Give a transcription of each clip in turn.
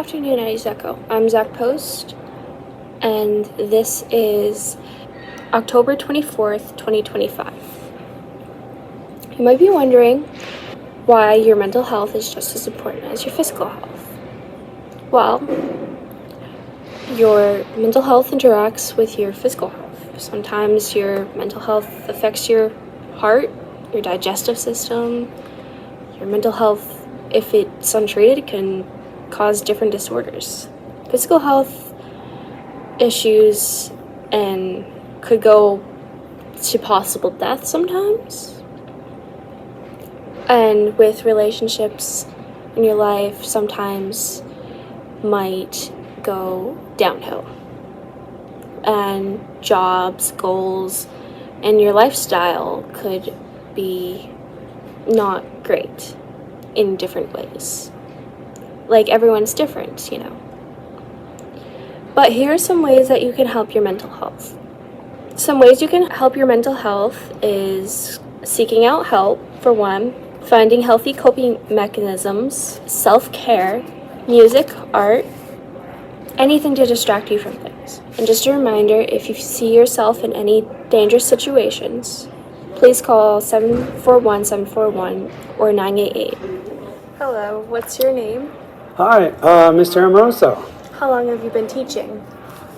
afternoon, Isaaco. I'm Zach Post, and this is October 24th, 2025. You might be wondering why your mental health is just as important as your physical health. Well, your mental health interacts with your physical health. Sometimes your mental health affects your heart, your digestive system. Your mental health, if it's untreated, can cause different disorders. Physical health issues and could go to possible death sometimes. And with relationships in your life, sometimes might go downhill. And jobs, goals, and your lifestyle could be not great in different ways. Like, everyone's different, you know. But here are some ways that you can help your mental health. Some ways you can help your mental health is seeking out help, for one, finding healthy coping mechanisms, self-care, music, art, anything to distract you from things. And just a reminder, if you see yourself in any dangerous situations, please call 741-741 or 988. Hello, what's your name? Hi, Mr. Amoroso. How long have you been teaching?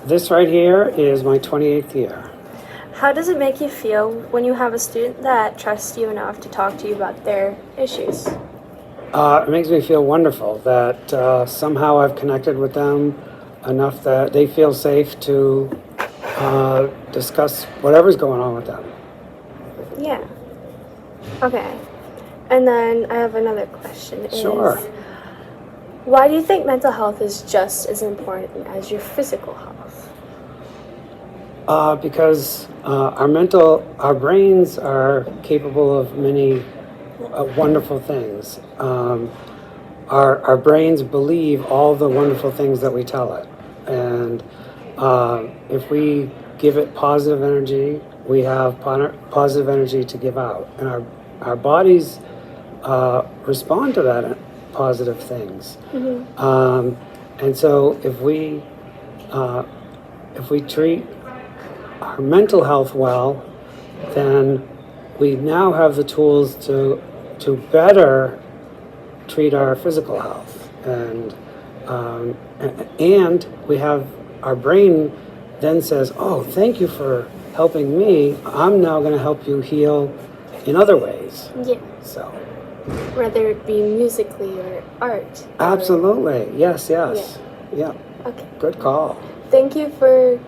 This right here is my 28th year. How does it make you feel when you have a student that trusts you enough to talk to you about their issues? It makes me feel wonderful that somehow I've connected with them enough that they feel safe to discuss whatever's going on with them. Yeah. Okay. And then I have another question. Sure. Why do you think mental health is just as important as your physical health? Because our brains are capable of many wonderful things. Our brains believe all the wonderful things that we tell it. And if we give it positive energy, we have positive energy to give out. And our bodies respond to that positive things. Mm-hmm. And so if we treat our mental health well, then we now have the tools to better treat our physical health, and we have our brain then says, "Oh, thank you for helping me. I'm now going to help you heal in other ways." Yeah. So. Whether it be musically or art. Absolutely. Yes. Yeah. Okay. Good call. Thank you for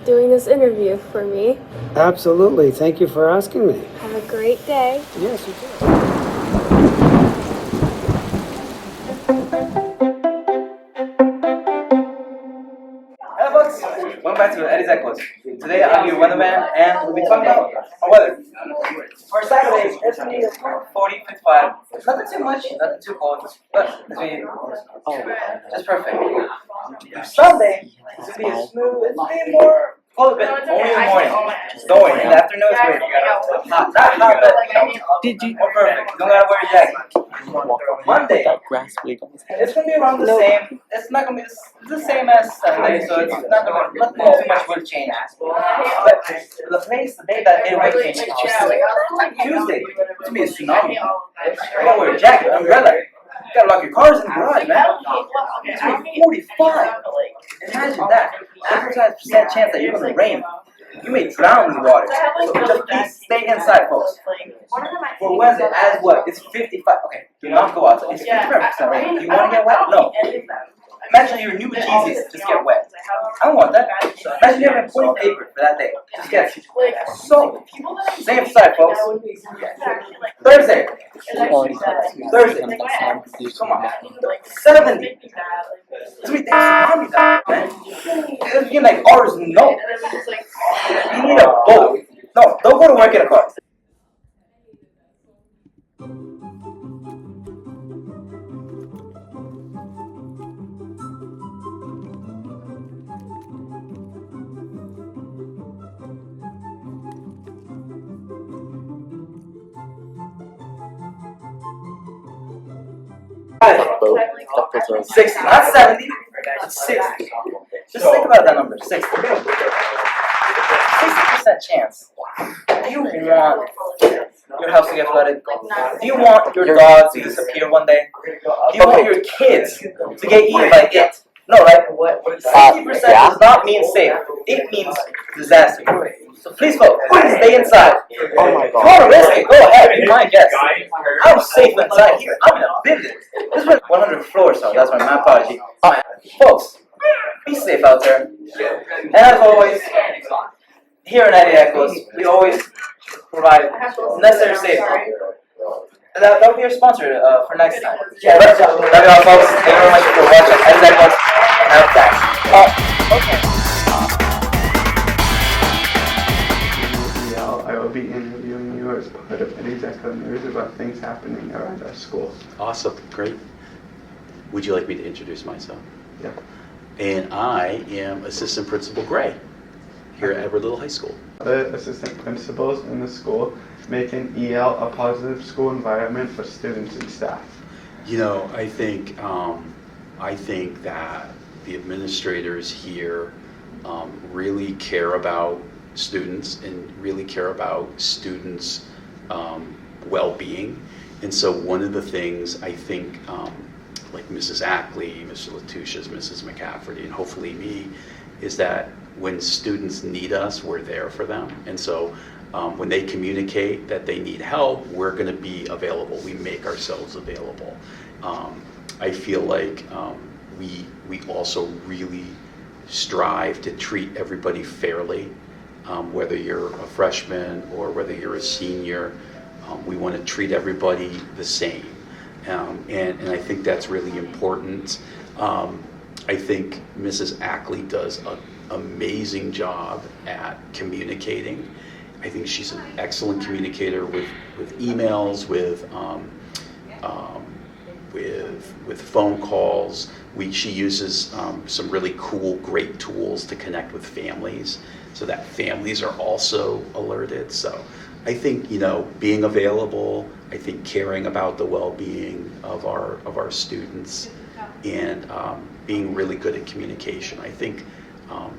doing this interview for me. Absolutely. Thank you for asking me. Have a great day. Yes, you too. Hello folks, welcome back to Eddie's Echoes. Today I'm your weatherman and we'll be talking about our weather. For Saturday, it's going to be 40, 55. Nothing too much, nothing too cold, but between, just perfect. Sunday, it's going to be smooth, it's going to be more cold a bit, only in the morning. Don't worry, in the afternoon it's great. Not hot, but more perfect. You don't got to wear a jacket. Monday, it's going to be around the same. It's not going to be the same as Sunday, so it's not going to nothing too much will change. But the day that it will change is Tuesday. It's going to be a tsunami. You got to wear a jacket, umbrella. You got to lock your cars in the garage, man. It's going to be 45. Imagine that. 100% chance that you're going to rain. You may drown in the water. So just please stay inside, folks. For Wednesday, as what? It's 55. Okay, do not go outside. It's 55% rain. Do you want to get wet? No. Imagine your new Yeezys just get wet. I don't want that. Imagine you have important paper for that day. Just get so. Stay inside, folks. Thursday. Come on. 70. This week, tsunami down, man. It doesn't get like ours, no. You need a boat. No, don't go to work in a car. Boat. 60, not 70. 60. Just think about that number, 60. 60% chance. Do you want your house to get flooded? Do you want your dog to disappear one day? Do you want your kids to get eaten by it? No, right? 60% does not mean safe. It means disaster. So please vote. Stay inside. If you want to risk it, go ahead. Be my guest. I'm safe inside here. I'm in a building. This was 100 floors, so that's my apology. Folks, be safe out there. And as always, here in Eddie Echoes, we always provide necessary safety. That'll be our sponsor for next time. Love you all, folks. Thank you very much for watching Eddie Echoes. Have a blast. Okay. I will be interviewing you as part of Eddie's Echo News about things happening around our school. Awesome, great. Would you like me to introduce myself? Yeah. And I am Assistant Principal Gray here at Edward Little High School. The assistant principals in the school make an EL a positive school environment for students and staff. You know, I think that the administrators here really care about students and really care about students' well-being. And so one of the things I think, like Mrs. Ackley, Mr. Latouches, Mrs. McCafferty, and hopefully me, is that when students need us, we're there for them. And so when they communicate that they need help, we're going to be available. We make ourselves available. I feel like we also really strive to treat everybody fairly. Whether you're a freshman or whether you're a senior, we want to treat everybody the same. And I think that's really important. I think Mrs. Ackley does an amazing job at communicating. I think she's an excellent communicator with emails, with phone calls. She uses some really cool, great tools to connect with families so that families are also alerted. So I think, you know, being available, I think caring about the well-being of our students, and being really good at communication. I think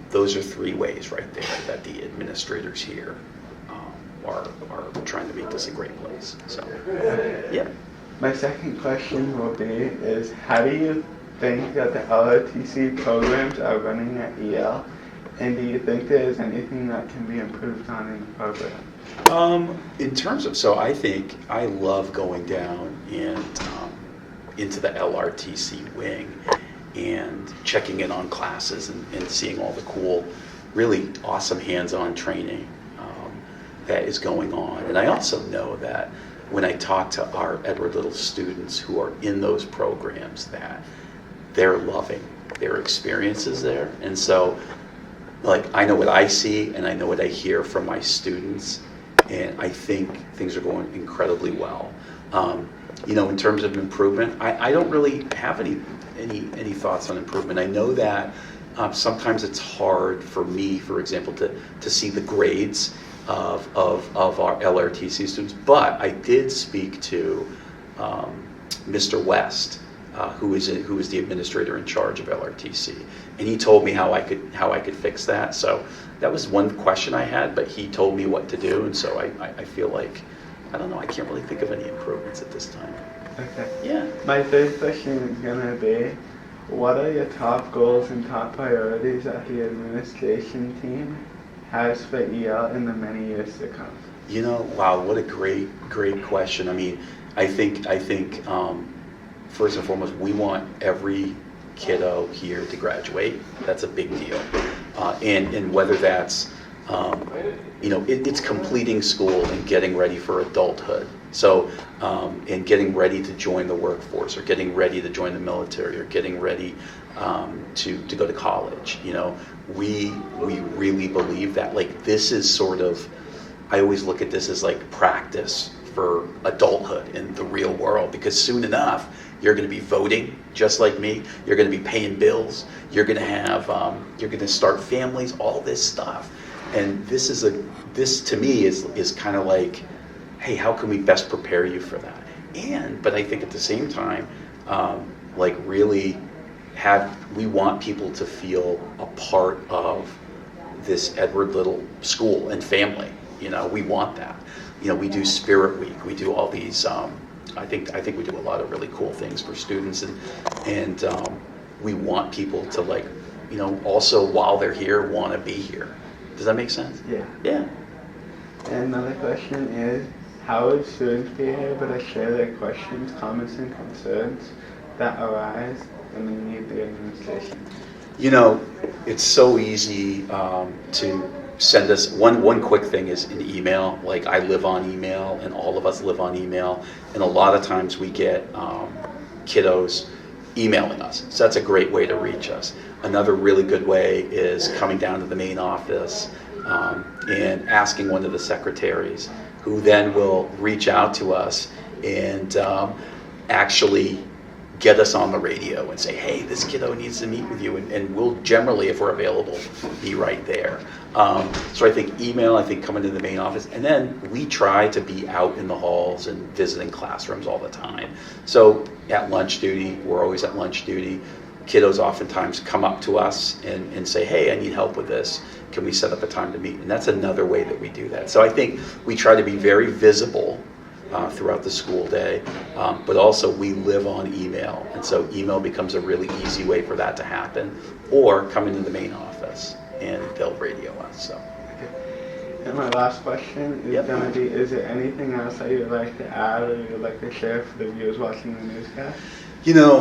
those are three ways right there that the administrators here are trying to make this a great place. So, yeah. My second question will be is, how do you think that the LRTC programs are running at EL? And do you think there's anything that can be improved on in the program? In terms of, so I think I love going down and into the LRTC wing and checking in on classes and seeing all the cool, really awesome hands-on training that is going on. And I also know that when I talk to our Edward Little students who are in those programs, that they're loving their experiences there. And so, like, I know what I see and I know what I hear from my students, and I think things are going incredibly well. You know, in terms of improvement, I don't really have any thoughts on improvement. I know that sometimes it's hard for me, for example, to see the grades of our LRTC students, but I did speak to Mr. West, who is the administrator in charge of LRTC, and he told me how I could fix that. So that was one question I had, but he told me what to do, and so I feel like, I don't know, I can't really think of any improvements at this time. Okay. Yeah. My third question is going to be, what are your top goals and top priorities that the administration team has for EL in the many years to come? You know, wow, what a great question. I mean, I think first and foremost, we want every kiddo here to graduate. That's a big deal. And whether that's, you know, it's completing school and getting ready for adulthood. So, and getting ready to join the workforce, or getting ready to join the military, or getting ready to go to college. You know, we really believe that, like, this is sort of, I always look at this as like practice for adulthood in the real world, because soon enough you're going to be voting just like me, you're going to be paying bills, you're going to have you're going to start families, all this stuff. And this to me is kind of like, hey, how can we best prepare you for that? But I think at the same time, like, really we want people to feel a part of this Edward Little school and family. You know, we want that. You know, we do Spirit Week. We do all these. I think we do a lot of really cool things for students, and we want people to, like, you know, also while they're here, want to be here. Does that make sense? Yeah. Yeah. And another question is, how would students be able to share their questions, comments, and concerns that arise when they need the administration? You know, it's so easy to send us, one quick thing is an email. Like, I live on email, and all of us live on email, and a lot of times we get kiddos emailing us. So that's a great way to reach us. Another really good way is coming down to the main office and asking one of the secretaries, who then will reach out to us and actually get us on the radio and say, hey, this kiddo needs to meet with you, and we'll generally, if we're available, be right there. So I think email, I think coming to the main office, and then we try to be out in the halls and visiting classrooms all the time. So at lunch duty, we're always at lunch duty. Kiddos oftentimes come up to us and say, hey, I need help with this. Can we set up a time to meet? And that's another way that we do that. So I think we try to be very visible throughout the school day, but also we live on email, and so email becomes a really easy way for that to happen, or come into the main office and they'll radio us. So. And my last question is going to be, is there anything else that you'd like to add or you'd like to share for the viewers watching the newscast? You know,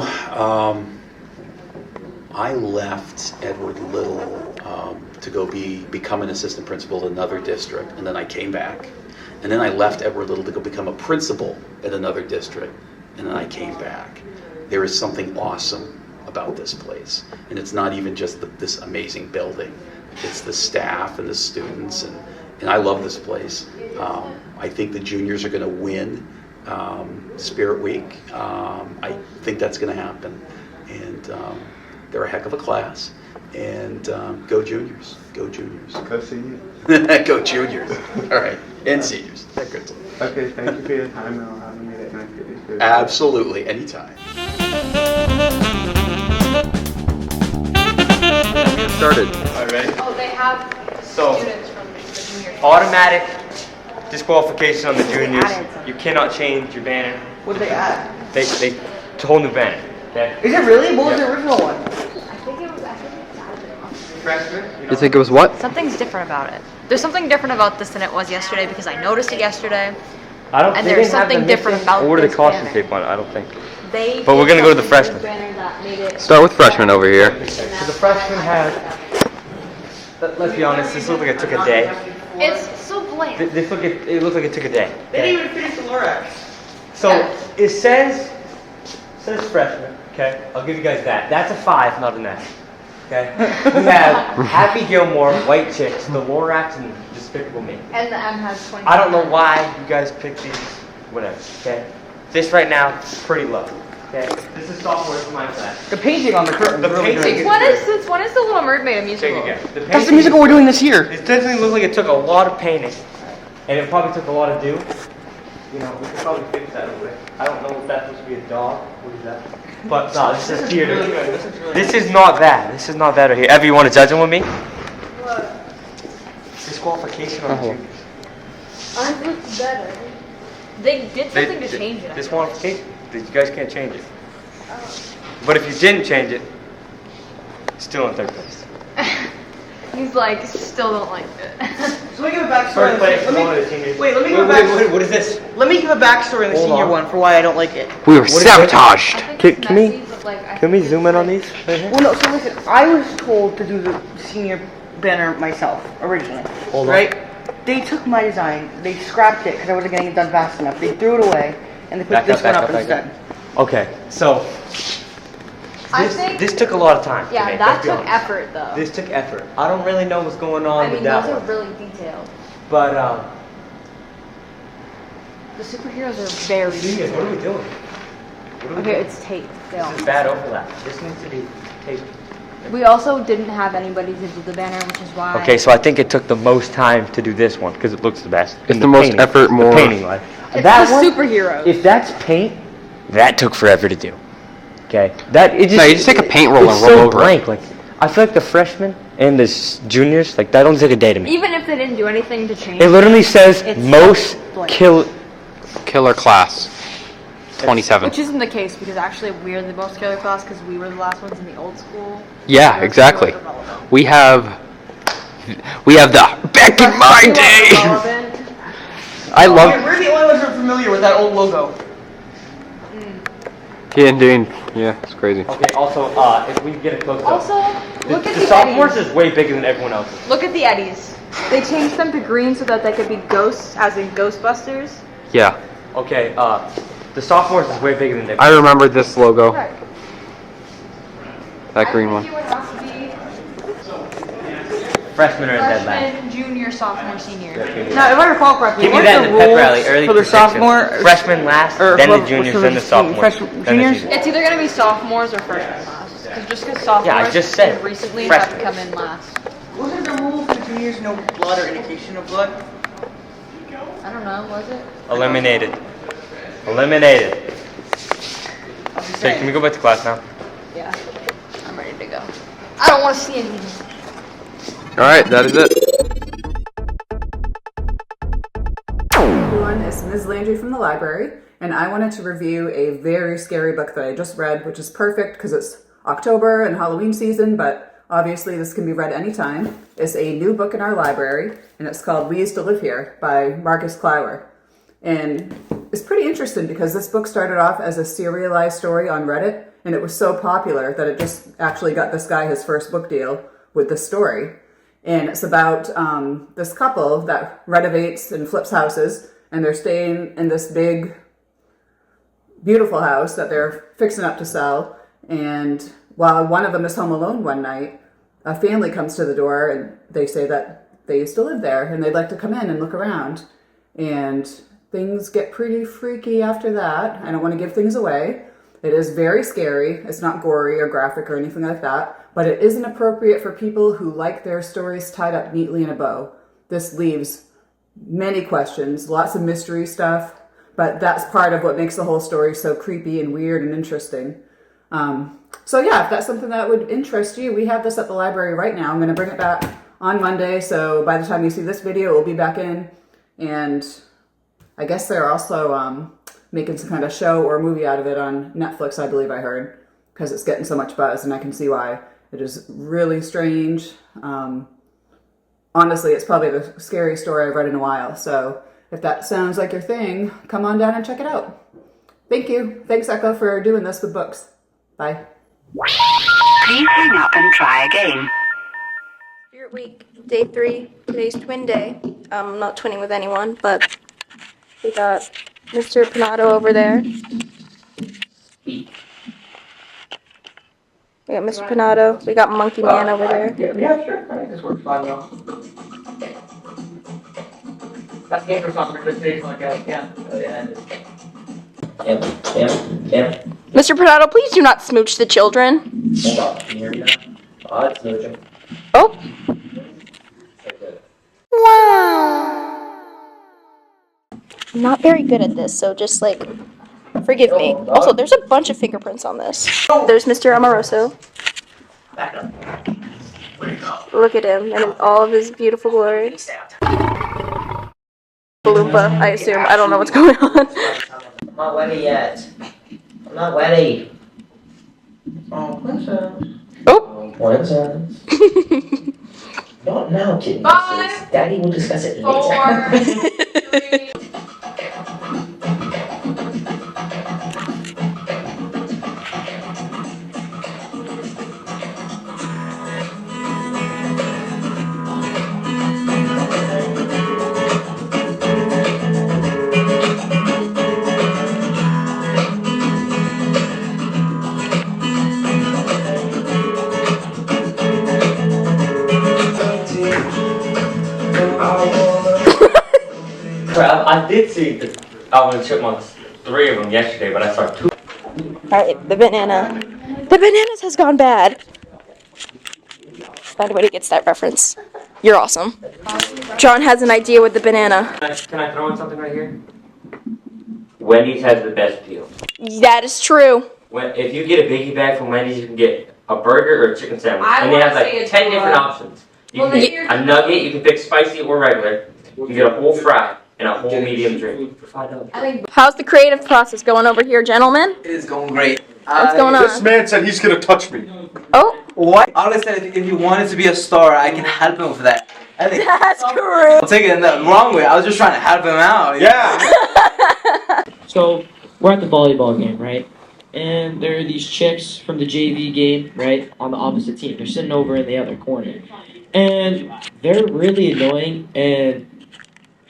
I left Edward Little to go become an assistant principal at another district, and then I came back. And then I left Edward Little to go become a principal at another district, and then I came back. There is something awesome about this place, and it's not even just this amazing building. It's the staff and the students, and I love this place. I think the juniors are going to win Spirit Week. I think that's going to happen, and they're a heck of a class. And go Juniors, go Juniors. Go seniors. Go Juniors. All right, and seniors. Good. Okay, thank you for your time and allowing me to answer these questions. Absolutely, anytime. Get started. All right, ready? Oh, they have So- students from the junior. Automatic disqualification on the juniors. You cannot change your banner. What did they add? They it's a whole new banner. Okay. Is it really? What was the original one? Freshman. You think it was what? Something's different about it. There's something different about this than it was yesterday because I noticed it yesterday. I don't. And they there's didn't have the something different missing about or the this caution banner. tape on it. I don't think. They But we're did gonna go to the something with freshmen. banner that made it. Start with freshman over here. So the freshmen had. Let's be honest. This looked like it took a day. It's so bland. It looked like it took a day. They didn't even finish the Lorax. So Yeah. it says freshman. Okay, I'll give you guys that. That's a 5, not an S. Okay. We have Happy Gilmore, White Chicks, the Lorax, and Despicable Me. And the M has 20. I don't know why you guys picked these. Whatever. Okay. This right now is pretty low. Okay. This is sophomore for my class. The painting on the curtain. The really painting good. is- Since when is the Little Mermaid a Take musical? it again. The That's the painting- musical we're doing this year. It definitely looked like it took a lot of painting, and it probably took a lot of do. You know, we could probably fix that over. I don't know if that's supposed to be a dog. What is that? But no, this is theater. This is not that. This is not that right here. Ever, you want to judge them with me? What? Disqualification on the juniors. I looked better. They did something to change it. Disqualification. You guys can't change it. But if you didn't change it, still in third place. He's like, still don't like it. So let me give a backstory. First on place, the one of senior. the seniors. Wait, let me give a back. What is this? Let me give a backstory on the Hold senior on. one for why I don't like it. We were What is sabotaged. I think Can- it's can we- messy, but, like, I Can we think zoom it's in on like- these right here? Well, no. So listen, I was told to do the senior banner myself originally. Hold on. Right? They took my design. They scrapped it because I wasn't getting it done fast enough. They threw it away and they put Back this up, back one up, up back instead. Okay, so I this, think, this took a lot of time. to yeah, make, that let's be took honest. effort though. This took effort. I don't really know what's going on I mean, with that those one. are really detailed. But The superheroes are very Genius, what are we detailed. doing? What are we Okay, doing? it's taped. They all This is bad overlap. This needs to be taped. We also didn't have anybody to do the banner, which is why. Okay, so I think it took the most time to do this one because it looks the best. It's And the most painting- effort, more- The painting line. It's that the one, superheroes. if that's paint, that took forever to do. Okay. That it just. No, you just take a paint roller it's and roll so over it. blank. Like I feel like the freshmen and the juniors, like that don't take a day to me. Even if they didn't do anything to change It literally says It's most blank. Killer class. 27. Which isn't the case because actually we're the most killer class because we were the last ones in the old school. Yeah, We're exactly. still irrelevant. We have the back in my day. Irrelevant. I love We're the only ones who are familiar with that old logo. yeah, indeed. Yeah, it's crazy. Okay. Also, if we get a close up, Also, look at the the sophomores Eddies. is way bigger than everyone else's. Look at the Eddies. They changed them to green so that they could be ghosts, as in Ghostbusters. Yeah, Okay. The sophomores is way bigger than everyone. I remember this logo. Right. That green one. I think it would have to be Freshmen are in dead last. freshman, junior, sophomore, senior. Now, if I recall correctly, Give me what that are in the the pep rules rally. Early for the predictions. sophomore? Freshman last, or then the for- juniors, for then the sophomores, freshman- then the juniors? seniors. It's either gonna be sophomores or freshman class. Because sophomores Yeah, I just said recently have freshmen. come in last. Wasn't the rule for juniors no blood or indication of blood? I don't know, was it? Eliminated. Eliminated. I'm just Okay, saying. can we go back to class now? Yeah. I'm ready to go. I don't want to see anything. All right, that is it. Everyone, it's Ms. Landry from the library, and I wanted to review a very scary book that I just read, which is perfect because it's October and Halloween season, but obviously this can be read anytime. It's a new book in our library, and it's called We Used to Live Here by Marcus Clower. And it's pretty interesting because this book started off as a serialized story on Reddit, and it was so popular that it just actually got this guy his first book deal with this story. And it's about this couple that renovates and flips houses, and they're staying in this big, beautiful house that they're fixing up to sell. And while one of them is home alone one night, a family comes to the door, and they say that they used to live there, and they'd like to come in and look around. And things get pretty freaky after that. I don't want to give things away. It is very scary. It's not gory or graphic or anything like that, but it isn't appropriate for people who like their stories tied up neatly in a bow. This leaves many questions, lots of mystery stuff, but that's part of what makes the whole story so creepy and weird and interesting. So yeah, if that's something that would interest you, we have this at the library right now. I'm going to bring it back on Monday, so by the time you see this video, it will be back in. And I guess they're also making some kind of show or movie out of it on Netflix, I believe I heard, because it's getting so much buzz, and I can see why. It is really strange. Honestly, it's probably the scariest story I've read in a while, so if that sounds like your thing, come on down and check it out. Thank you. Thanks, Echo, for doing this with books. Bye. Please hang up and try again. Spirit Week, day 3. Today's twin day. I'm not twinning with anyone, but we got Mr. Panato over there. We got Mr. Panato. We got Monkey Man over there. Yeah, sure. I think this works fine though. That's dangerous on the presentation like I can. Mr. Panato, please do not smooch the children. Oh. Wow. I'm not very good at this, so just like forgive me. Also, there's a bunch of fingerprints on this. There's Mr. Amoroso. Look at him and all of his beautiful glory. Balloomba, I assume. I don't know what's going on. I'm not ready yet. I'm not ready. Oh, princess. Oh. Princess. Not now, kid. Daddy will discuss it later. 3. I did see the Alvin and Chipmunks, 3 of them yesterday, but I saw 2. Alright, the banana. The bananas has gone bad. Anybody gets that reference. You're awesome. John has an idea with the banana. Can I throw in something right here? Wendy's has the best deal. That is true. if you get a biggie bag from Wendy's, you can get a burger or a chicken sandwich, and they have like 10 different options. You can get a nugget, you can pick spicy or regular. You can get a whole fry and a whole medium drink for $5. How's the creative process going over here, gentlemen? It is going great. What's going on? This man said he's gonna touch me. Oh, What? Alex said if he wanted to be a star, I can help him with that. I think that's correct. I'll take it in the wrong way. I was just trying to help him out. Yeah. So we're at the volleyball game, right? And there are these chicks from the JV game, right, on the opposite team. They're sitting over in the other corner. And they're really annoying, and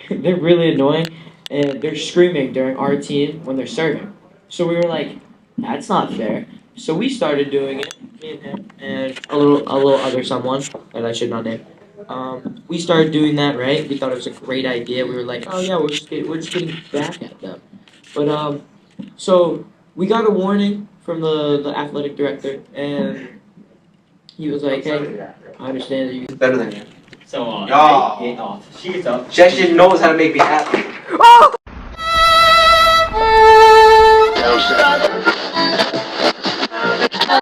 they're screaming during our team when they're serving. So we were like, that's not fair. So we started doing it, me and him, and a little other someone that I should not name. We started doing that, right? We thought it was a great idea. We were like, oh yeah, we're just getting back at them. But so we got a warning from the athletic director, and he was like, hey, I understand that you Better than you. So, She actually knows how to make me happy. Oh!